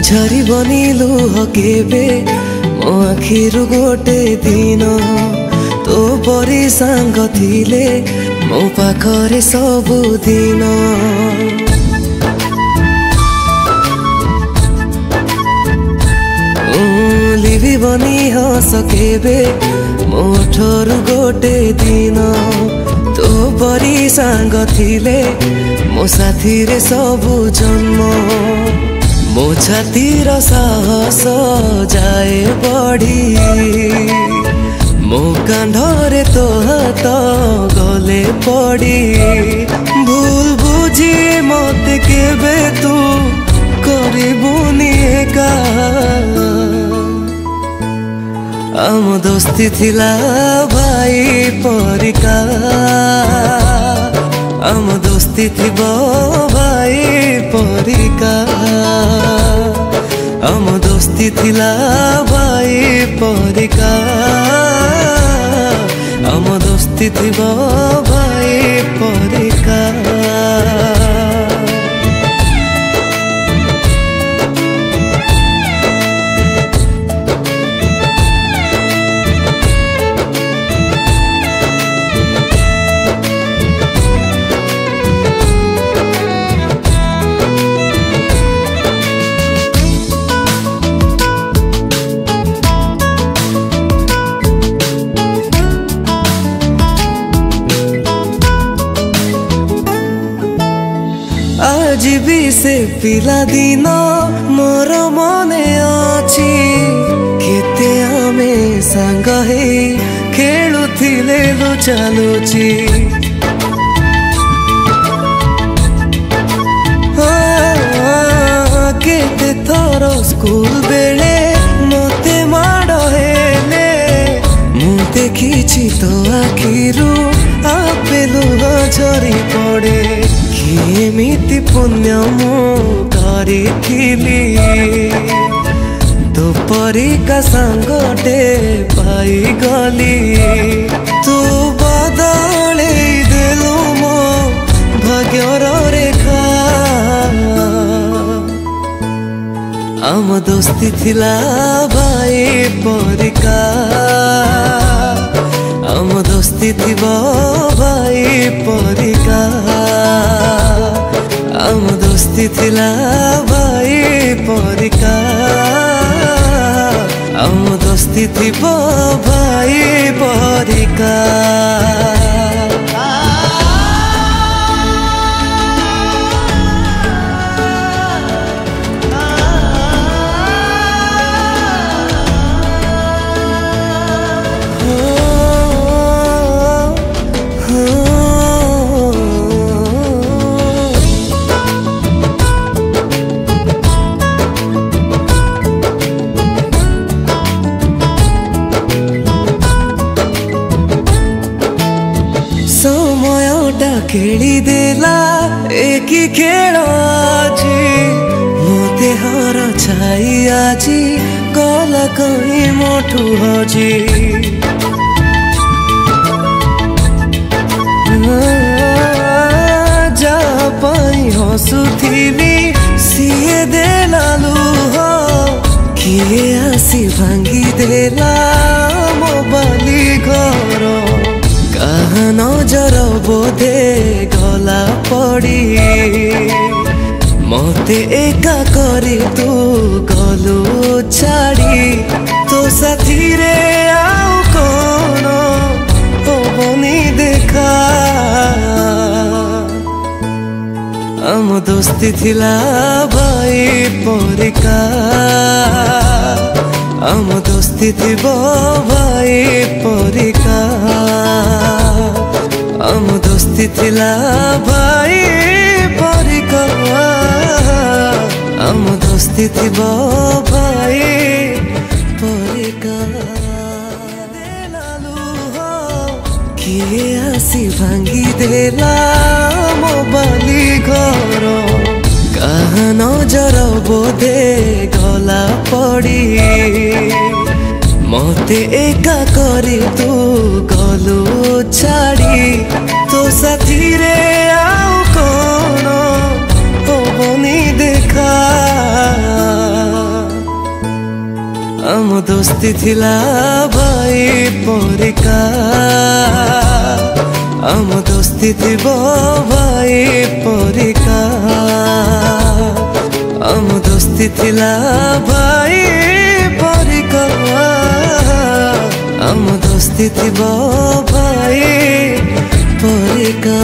झरिबनी लुह केबे मो आखिरु गोटे दिन तो परी सांग थिले मो पाखरे सबु दिन लिविबनी हस केबे मो ठरु गोटे दिन तो परी सांग थिले मो साथी रे सबु जन्म मो छातीर साहस जाए बढ़ी मो कांधरे तो हाथ गले पड़ी भूल बुझी मत केबे तू करिबुनी एका आम दोस्ती थिला भाई परिका आम दोस्ती थिबो भाई परिका आम दोस्ती थिला भाई परिका आम दोस्ती थिबो भाई परिका आज भी से पिला दिन मोर मने अछि केते आमे संग हे खेलुथिले लुचालुची केते थर स्कूल बेले मते माड़ हेले मु देखिछि तो आखिरु आपेलु झरी पड़े केमिति पुण्य मु करिथिली तो परिका सांगटे पाई गली तू बदले देलु मो भाग्यर रेखा आम दोस्ती थिला भाई परिका आम दोस्ती थिबो भाई परिका आम दोस्ती थिला भाई परिका आम दोस्ती थिबो भाई परिका समयटा खेली देला एक खेल आजी मो देहर छाई आजी गला कहीं मोठू हजी जा पाई हसुथिली सीए देला लुह किए आसी भांगी देला मो बाली घर कहा नजर बोधे गला पड़ी मते एका करी तू गलु छाड़ी तो साथी रे आउ कौन होबनी देखा आम दोस्ती थिला भाई परिका आम दोस्ती थिबो भाई परिका आम दोस्ती थिला भाई परिका आम दोस्ती थिबो भाई परिका किए आसी भांगी देला मो बाली घर कहा नजर बोधे गला पड़ी मते एका करी तू गलु छाड़ी तो साथी रे आउ कौन होबनी देखा दोस्ती थिला भाई परिका आम दोस्ती थिबो भाई परिका आम दोस्ती थिला भाई परिका आम दोस्ती थिबो भाई परिका।